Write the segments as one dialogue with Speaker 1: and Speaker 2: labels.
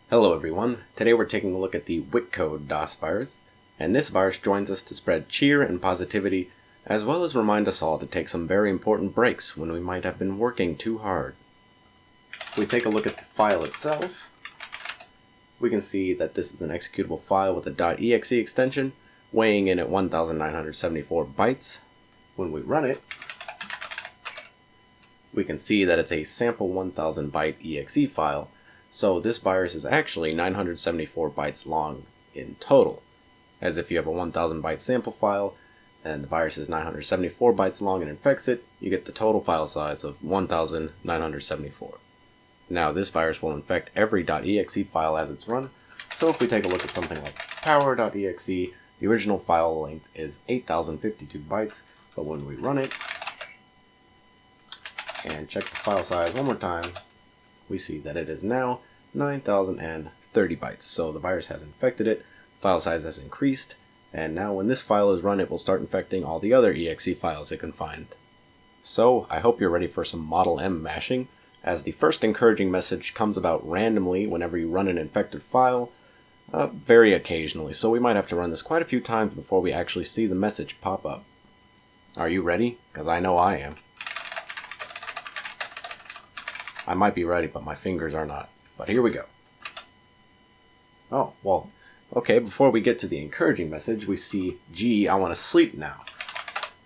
Speaker 1: Hello everyone, today we're taking a look at the Virus.DOS virus, and this virus joins us to spread cheer and positivity, as well as remind us all to take some very important breaks when we might have been working too hard. If we take a look at the file itself, we can see that this is an executable file with a .exe extension, weighing in at 1974 bytes. When we run it, we can see that it's a sample 1000 byte exe file, so this virus is actually 974 bytes long in total. As if you have a 1000 byte sample file, and the virus is 974 bytes long and infects it, you get the total file size of 1974. Now this virus will infect every .exe file as it's run, so if we take a look at something like power.exe, the original file length is 8052 bytes, but when we run it, and check the file size one more time, we see that it is now 9030 bytes. So the virus has infected it, file size has increased, and now when this file is run, it will start infecting all the other exe files it can find. So I hope you're ready for some Model M mashing, as the first encouraging message comes about randomly whenever you run an infected file, very occasionally, so we might have to run this quite a few times before we actually see the message pop up. Are you ready? Because I know I am. I might be ready, but my fingers are not. But here we go. Oh, well, okay, before we get to the encouraging message, we see, gee, I want to sleep now.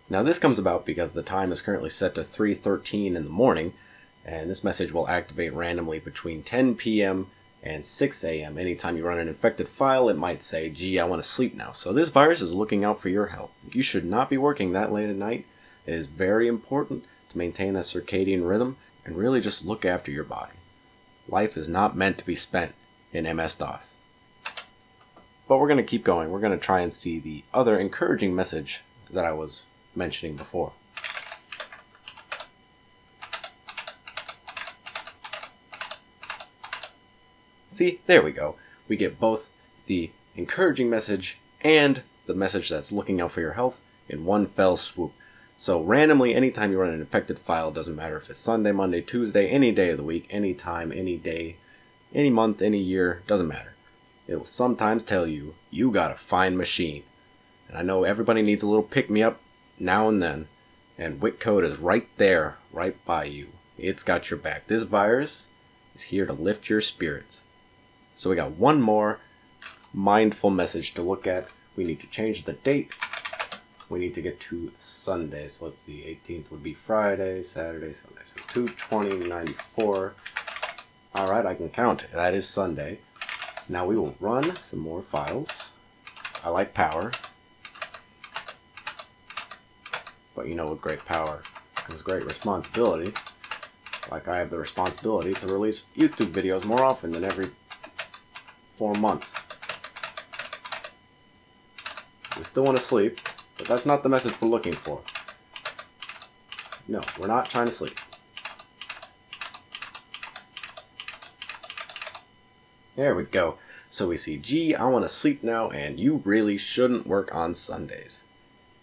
Speaker 1: Now this comes about because the time is currently set to 3:13 in the morning, and this message will activate randomly between 10 p.m. and 6 a.m. Anytime you run an infected file, it might say, gee, I want to sleep now. So this virus is looking out for your health. You should not be working that late at night. It is very important to maintain that circadian rhythm and really just look after your body. Life is not meant to be spent in MS-DOS. But we're going to keep going. We're going to try and see the other encouraging message that I was mentioning before. See, there we go. We get both the encouraging message and the message that's looking out for your health in one fell swoop. So randomly, anytime you run an infected file, doesn't matter if it's Sunday, Monday, Tuesday, any day of the week, any time, any day, any month, any year, doesn't matter. It will sometimes tell you, you got a fine machine. And I know everybody needs a little pick-me-up now and then, and Witcode is right there, right by you. It's got your back. This virus is here to lift your spirits. So we got one more mindful message to look at. We need to change the date. We need to get to Sunday. So let's see, 18th would be Friday, Saturday, Sunday. So 2/20/94. Alright, I can count. That is Sunday. Now we will run some more files. I like power. But you know, with great power comes great responsibility. Like I have the responsibility to release YouTube videos more often than every 4 months. We still want to sleep. But that's not the message we're looking for. No, we're not trying to sleep. There we go. So we see, gee, I want to sleep now, and you really shouldn't work on Sundays.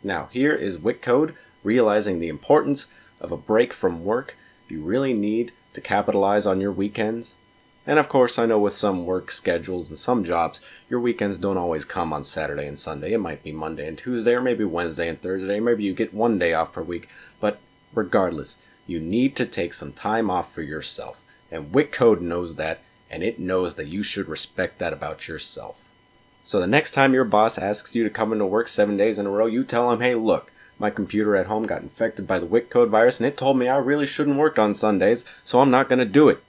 Speaker 1: Now, here is Witcode realizing the importance of a break from work. You really need to capitalize on your weekends. And of course, I know with some work schedules and some jobs, your weekends don't always come on Saturday and Sunday. It might be Monday and Tuesday, or maybe Wednesday and Thursday, maybe you get one day off per week. But regardless, you need to take some time off for yourself. And Witcode knows that, and it knows that you should respect that about yourself. So the next time your boss asks you to come into work 7 days in a row, you tell him, hey, look, my computer at home got infected by the Witcode virus, and it told me I really shouldn't work on Sundays, so I'm not going to do it.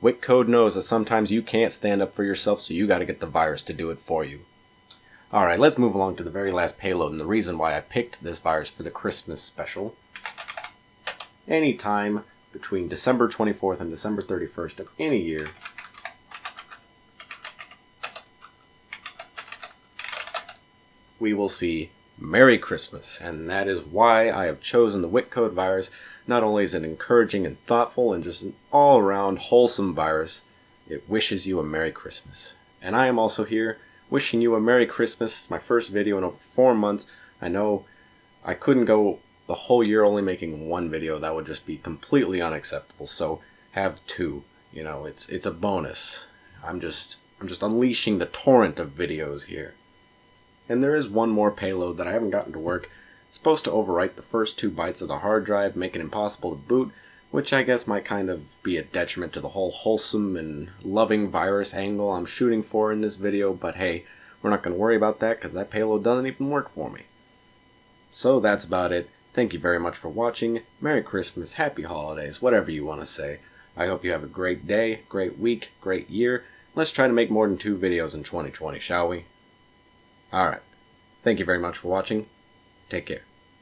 Speaker 1: Witcode knows that sometimes you can't stand up for yourself, so you got to get the virus to do it for you. Alright, let's move along to the very last payload, and the reason why I picked this virus for the Christmas special. Anytime between December 24th and December 31st of any year, we will see Merry Christmas, and that is why I have chosen the Witcode virus. Not only is it encouraging and thoughtful and just an all-around wholesome virus, it wishes you a Merry Christmas. And I am also here wishing you a Merry Christmas. It's my first video in over 4 months. I know I couldn't go the whole year only making one video. That would just be completely unacceptable. So have two. You know, it's a bonus. I'm just unleashing the torrent of videos here. And there is one more payload that I haven't gotten to work. It's supposed to overwrite the first 2 bytes of the hard drive, make it impossible to boot, which I guess might kind of be a detriment to the whole wholesome and loving virus angle I'm shooting for in this video, but hey, we're not going to worry about that because that payload doesn't even work for me. So that's about it. Thank you very much for watching. Merry Christmas, Happy Holidays, whatever you want to say. I hope you have a great day, great week, great year. Let's try to make more than 2 videos in 2020, shall we? Alright. Thank you very much for watching. Take care.